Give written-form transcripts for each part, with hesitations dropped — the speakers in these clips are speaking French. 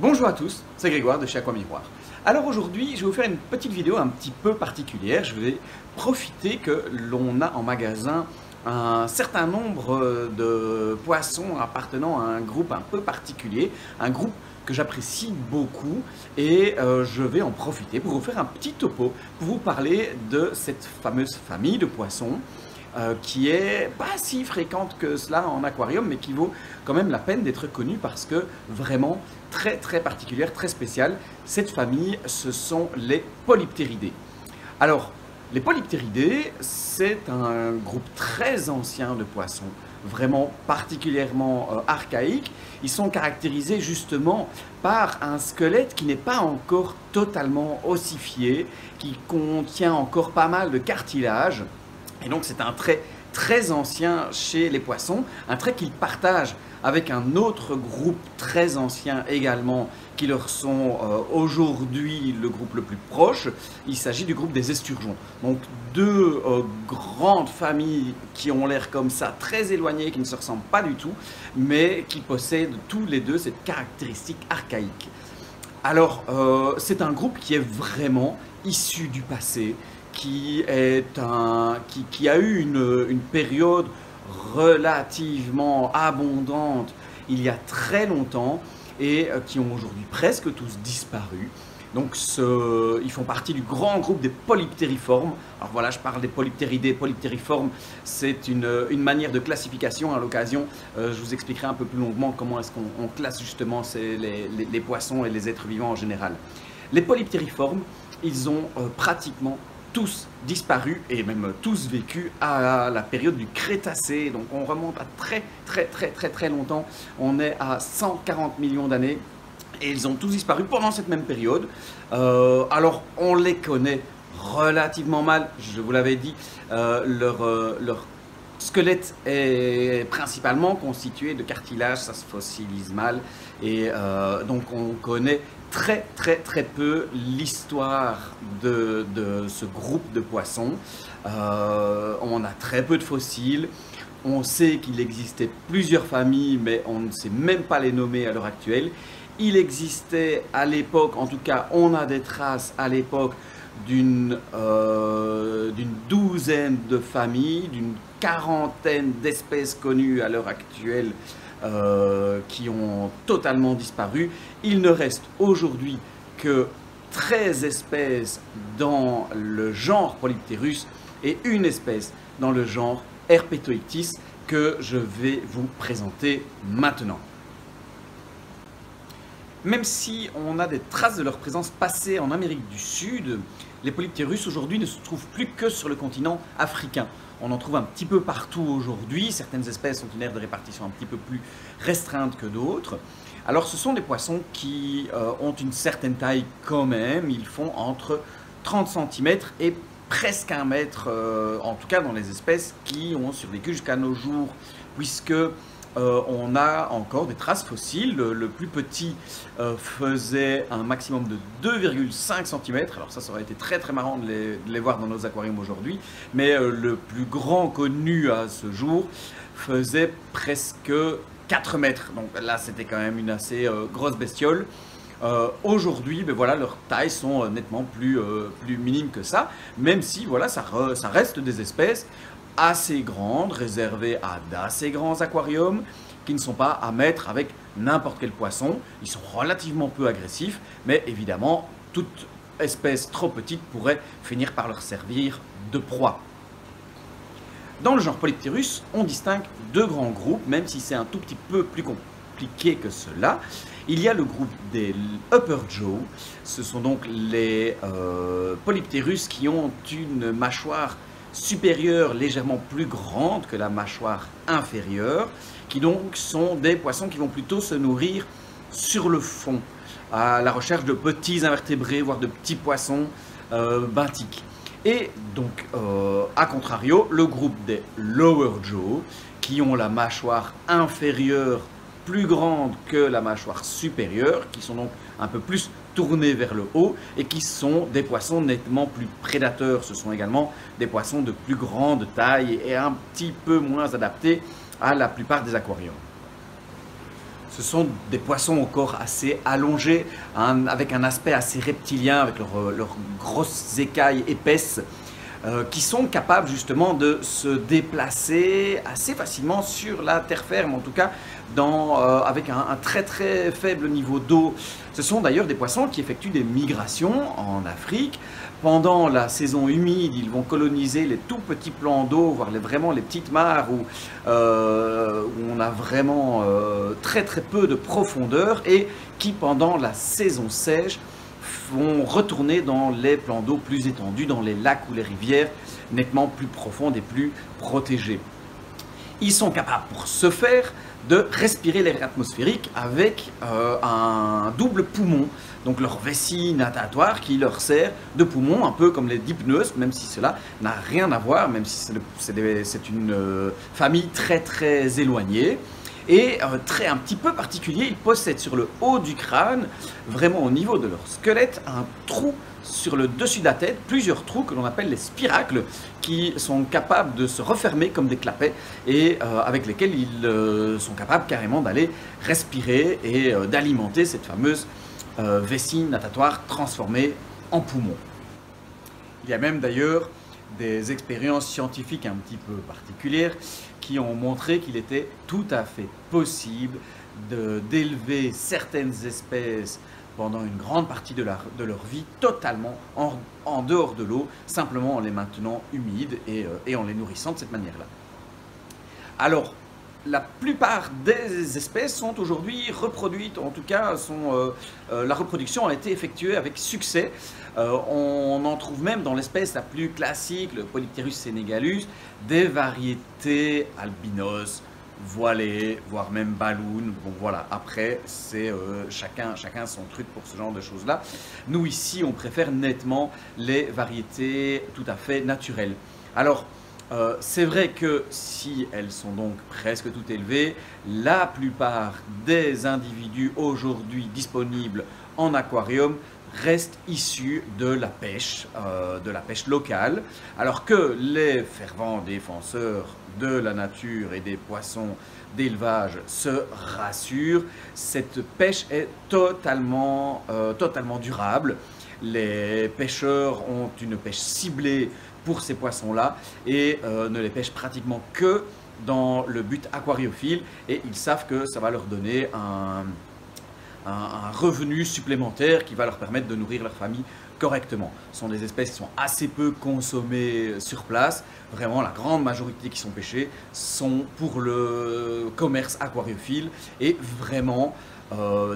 Bonjour à tous, c'est Grégoire de chez Aquamiroir. Alors aujourd'hui, je vais vous faire une petite vidéo un petit peu particulière. Je vais profiter que l'on a en magasin un certain nombre de poissons appartenant à un groupe un peu particulier, un groupe que j'apprécie beaucoup et je vais en profiter pour vous faire un petit topo, pour vous parler de cette fameuse famille de poissons qui est pas si fréquente que cela en aquarium, mais qui vaut quand même la peine d'être connue parce que vraiment très particulière, très spéciale. Cette famille, ce sont les Polyptéridés. Alors, les Polyptéridés, c'est un groupe très ancien de poissons, vraiment particulièrement archaïque. Ils sont caractérisés justement par un squelette qui n'est pas encore totalement ossifié, qui contient encore pas mal de cartilage. Et donc c'est un trait très ancien chez les poissons, un trait qu'ils partagent avec un autre groupe très ancien également, qui leur sont aujourd'hui le groupe le plus proche. Il s'agit du groupe des esturgeons. Donc deux grandes familles qui ont l'air comme ça, très éloignées, qui ne se ressemblent pas du tout, mais qui possèdent tous les deux cette caractéristique archaïque. Alors c'est un groupe qui est vraiment issu du passé, qui a eu une période relativement abondante il y a très longtemps et qui ont aujourd'hui presque tous disparu. Donc ils font partie du grand groupe des polyptériformes. Alors voilà, je parle des polyptéridés. Polyptériformes, c'est une manière de classification. À l'occasion, je vous expliquerai un peu plus longuement comment est-ce qu'on classe justement les poissons et les êtres vivants en général. Les polyptériformes, ils ont pratiquement tous disparus et même tous vécus à la période du Crétacé. Donc on remonte à très longtemps. On est à 140 millions d'années et ils ont tous disparu pendant cette même période. Alors on les connaît relativement mal, je vous l'avais dit. Leur squelette est principalement constitué de cartilage, ça se fossilise mal et donc on connaît très peu l'histoire de ce groupe de poissons. On a très peu de fossiles. On sait qu'il existait plusieurs familles, mais on ne sait même pas les nommer à l'heure actuelle. Il existait à l'époque, en tout cas on a des traces à l'époque d'une douzaine de familles, d'une quarantaine d'espèces connues à l'heure actuelle qui ont totalement disparu. Il ne reste aujourd'hui que 13 espèces dans le genre Polyptérus et une espèce dans le genre Herpetoictis que je vais vous présenter maintenant. Même si on a des traces de leur présence passée en Amérique du Sud, les Polyptérus aujourd'hui ne se trouvent plus que sur le continent africain. On en trouve un petit peu partout aujourd'hui. Certaines espèces ont une aire de répartition un petit peu plus restreinte que d'autres. Alors ce sont des poissons qui ont une certaine taille quand même. Ils font entre 30 cm et presque 1 mètre, en tout cas dans les espèces qui ont survécu jusqu'à nos jours, puisque on a encore des traces fossiles. Le plus petit faisait un maximum de 2,5 cm. Alors ça aurait été très marrant de les voir dans nos aquariums aujourd'hui. Mais le plus grand connu à ce jour faisait presque 4 mètres. Donc là, c'était quand même une assez grosse bestiole. Aujourd'hui, ben voilà, leurs tailles sont nettement plus minimes que ça. Même si, voilà, ça reste des espèces assez grandes, réservées à d'assez grands aquariums, qui ne sont pas à mettre avec n'importe quel poisson. Ils sont relativement peu agressifs, mais évidemment, toute espèce trop petite pourrait finir par leur servir de proie. Dans le genre Polyptérus, on distingue deux grands groupes, même si c'est un tout petit peu plus compliqué que cela. Il y a le groupe des Upper Jaw. Ce sont donc les Polyptérus qui ont une mâchoire supérieure légèrement plus grande que la mâchoire inférieure, qui donc sont des poissons qui vont plutôt se nourrir sur le fond, à la recherche de petits invertébrés, voire de petits poissons benthiques. Et donc, à contrario, le groupe des Lower Jaw, qui ont la mâchoire inférieure plus grande que la mâchoire supérieure, qui sont donc un peu plus tournés vers le haut et qui sont des poissons nettement plus prédateurs. Ce sont également des poissons de plus grande taille et un petit peu moins adaptés à la plupart des aquariums. Ce Ce sont des poissons au corps assez allongé, avec un aspect assez reptilien, avec leurs grosses écailles épaisses, qui sont capables justement de se déplacer assez facilement sur la terre ferme, en tout cas avec un très très faible niveau d'eau. Ce sont d'ailleurs des poissons qui effectuent des migrations en Afrique. Pendant la saison humide, ils vont coloniser les tout petits plans d'eau, voire vraiment les petites mares où on a vraiment très très peu de profondeur, et qui pendant la saison sèche vont retourner dans les plans d'eau plus étendus, dans les lacs ou les rivières nettement plus profondes et plus protégées. Ils sont capables, pour ce faire, de respirer l'air atmosphérique avec un double poumon, donc leur vessie natatoire qui leur sert de poumon, un peu comme les dipneus, même si cela n'a rien à voir, même si c'est une famille très très éloignée. Et un petit peu particulier, ils possèdent sur le haut du crâne, vraiment au niveau de leur squelette, un trou sur le dessus de la tête, plusieurs trous que l'on appelle les spiracles, qui sont capables de se refermer comme des clapets et avec lesquels ils sont capables carrément d'aller respirer et d'alimenter cette fameuse vessie natatoire transformée en poumon. Il y a même d'ailleurs des expériences scientifiques un petit peu particulières qui ont montré qu'il était tout à fait possible d'élever certaines espèces pendant une grande partie de leur vie totalement en dehors de l'eau, simplement en les maintenant humides et en les nourrissant de cette manière-là. Alors, la plupart des espèces sont aujourd'hui reproduites, en tout cas la reproduction a été effectuée avec succès. On en trouve même dans l'espèce la plus classique, le Polypterus senegalus, des variétés albinos, voilées, voire même balloon. Bon voilà, après c'est chacun son truc pour ce genre de choses-là. Nous ici on préfère nettement les variétés tout à fait naturelles. Alors, c'est vrai que si elles sont donc presque toutes élevées, la plupart des individus aujourd'hui disponibles en aquarium restent issus de la pêche locale, alors que les fervents défenseurs de la nature et des poissons d'élevage se rassurent, cette pêche est totalement durable. Les pêcheurs ont une pêche ciblée pour ces poissons-là et ne les pêchent pratiquement que dans le but aquariophile, et ils savent que ça va leur donner un revenu supplémentaire qui va leur permettre de nourrir leur famille correctement. Ce sont des espèces qui sont assez peu consommées sur place. Vraiment, la grande majorité qui sont pêchées sont pour le commerce aquariophile, et vraiment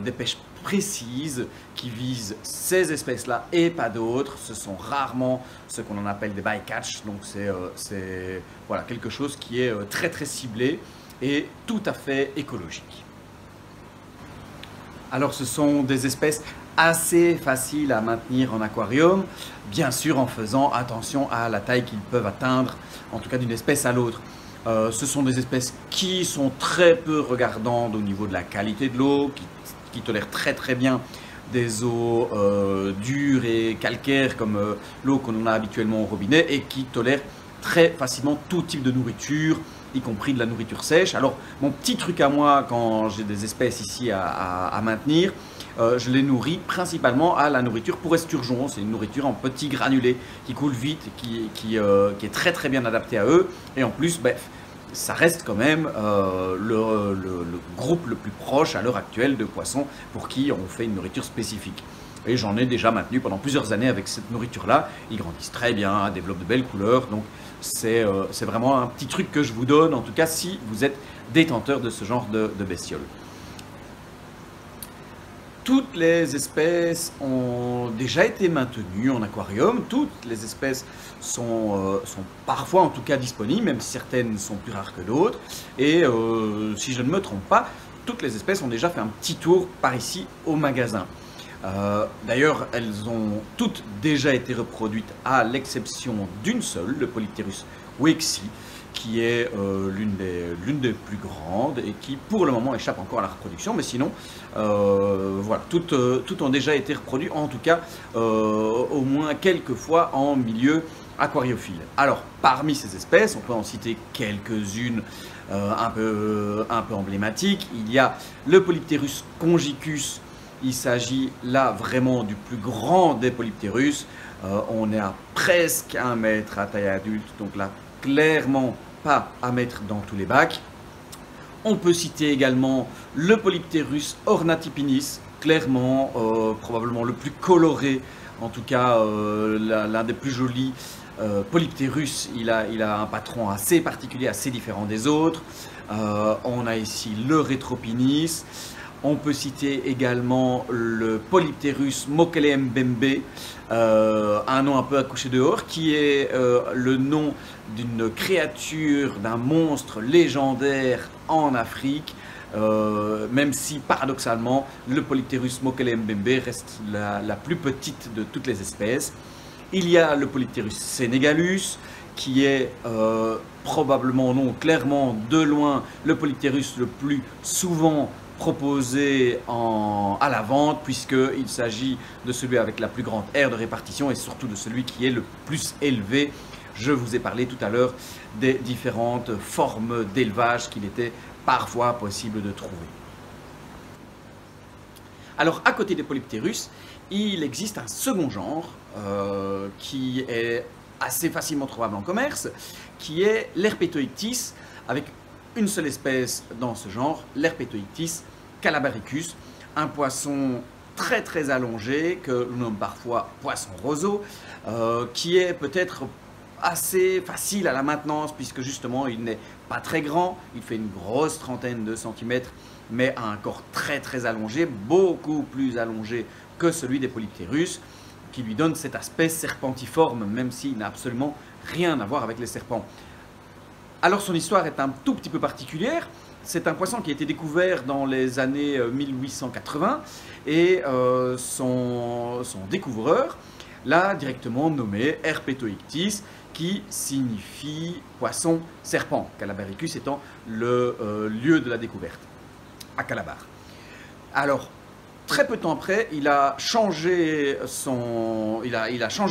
des pêches précises qui visent ces espèces-là et pas d'autres. Ce sont rarement ce qu'on en appelle des bycatch, donc c'est voilà, quelque chose qui est très très ciblé et tout à fait écologique. Alors ce sont des espèces assez faciles à maintenir en aquarium, bien sûr en faisant attention à la taille qu'ils peuvent atteindre, en tout cas d'une espèce à l'autre. Ce sont des espèces qui sont très peu regardantes au niveau de la qualité de l'eau, qui tolèrent très très bien des eaux dures et calcaires comme l'eau qu'on a habituellement au robinet, et qui tolèrent très facilement tout type de nourriture, y compris de la nourriture sèche. Alors mon petit truc à moi quand j'ai des espèces ici à maintenir, je les nourris principalement à la nourriture pour esturgeons. C'est une nourriture en petits granulés qui coule vite, qui est très très bien adaptée à eux, et en plus ça reste quand même le groupe le plus proche à l'heure actuelle de poissons pour qui on fait une nourriture spécifique. Et j'en ai déjà maintenu pendant plusieurs années avec cette nourriture-là. Ils grandissent très bien, développent de belles couleurs, donc c'est vraiment un petit truc que je vous donne, en tout cas si vous êtes détenteur de ce genre de bestioles. Toutes les espèces ont déjà été maintenues en aquarium, toutes les espèces sont parfois en tout cas disponibles, même si certaines sont plus rares que d'autres. Et si je ne me trompe pas, toutes les espèces ont déjà fait un petit tour par ici au magasin. D'ailleurs, elles ont toutes déjà été reproduites à l'exception d'une seule, le Polypterus wexi, qui est l'une des plus grandes et qui pour le moment échappe encore à la reproduction, mais sinon voilà, toutes ont déjà été reproduites, en tout cas au moins quelques fois en milieu aquariophiles. Alors, parmi ces espèces, on peut en citer quelques-unes un peu emblématiques. Il y a le Polypterus congicus. Il s'agit là vraiment du plus grand des Polypterus. On est à presque 1 mètre à taille adulte, donc là, clairement pas à mettre dans tous les bacs. On peut citer également le Polypterus ornathipinis, clairement, probablement le plus coloré, en tout cas l'un des plus jolis Polypterus. Il a un patron assez particulier, assez différent des autres. On a ici le Retropinis. On peut citer également le Polypterus mokelembembe, un nom un peu à coucher dehors, qui est le nom d'une créature, d'un monstre légendaire en Afrique, même si paradoxalement le Polypterus mokelembembe reste la plus petite de toutes les espèces. Il y a le Polypterus senegalus, qui est probablement, non, clairement de loin le Polypterus le plus souvent proposé à la vente, puisqu'il s'agit de celui avec la plus grande aire de répartition et surtout de celui qui est le plus élevé. Je vous ai parlé tout à l'heure des différentes formes d'élevage qu'il était parfois possible de trouver. Alors, à côté des Polypterus, il existe un second genre qui est assez facilement trouvable en commerce, qui est l'Herpetoichthys, avec une seule espèce dans ce genre, l'Herpetoichthys calabaricus, un poisson très très allongé, que l'on nomme parfois poisson roseau, qui est peut-être assez facile à la maintenance, puisque justement il n'est pas très grand, il fait une grosse trentaine de centimètres, mais a un corps très très allongé, beaucoup plus allongé que celui des Polypterus, qui lui donne cet aspect serpentiforme, même s'il n'a absolument rien à voir avec les serpents. Alors son histoire est un tout petit peu particulière. C'est un poisson qui a été découvert dans les années 1880 et son découvreur l'a directement nommé Herpetoichthys, qui signifie poisson serpent, Calabaricus étant le lieu de la découverte, à Calabar. Alors, très peu de temps après, il a changé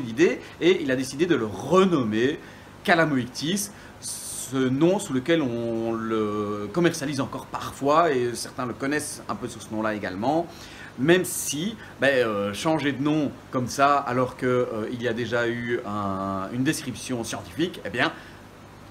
d'idée et il a décidé de le renommer Calamoichthys, ce nom sous lequel on le commercialise encore parfois, et certains le connaissent un peu sous ce nom-là également, même si changer de nom comme ça, alors qu'il y a déjà eu une description scientifique, eh bien,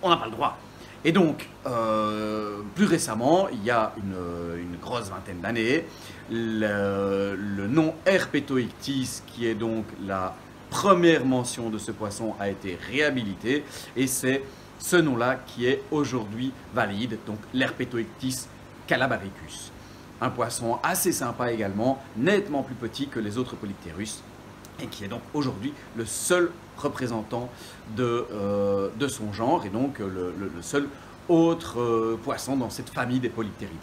on n'a pas le droit. Et donc, plus récemment, il y a une grosse vingtaine d'années, le nom Herpetoichthys, qui est donc la première mention de ce poisson, a été réhabilité, et c'est ce nom-là qui est aujourd'hui valide, donc l'Herpetoichthys calabaricus. Un poisson assez sympa également, nettement plus petit que les autres Polypterus, et qui est donc aujourd'hui le seul représentant de son genre, et donc le seul autre poisson dans cette famille des Polypteridés.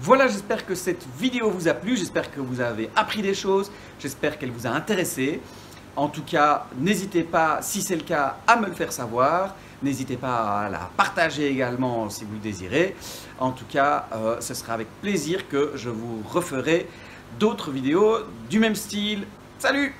Voilà, j'espère que cette vidéo vous a plu, j'espère que vous avez appris des choses, j'espère qu'elle vous a intéressé. En tout cas, n'hésitez pas, si c'est le cas, à me le faire savoir. N'hésitez pas à la partager également si vous le désirez. En tout cas, ce sera avec plaisir que je vous referai d'autres vidéos du même style. Salut!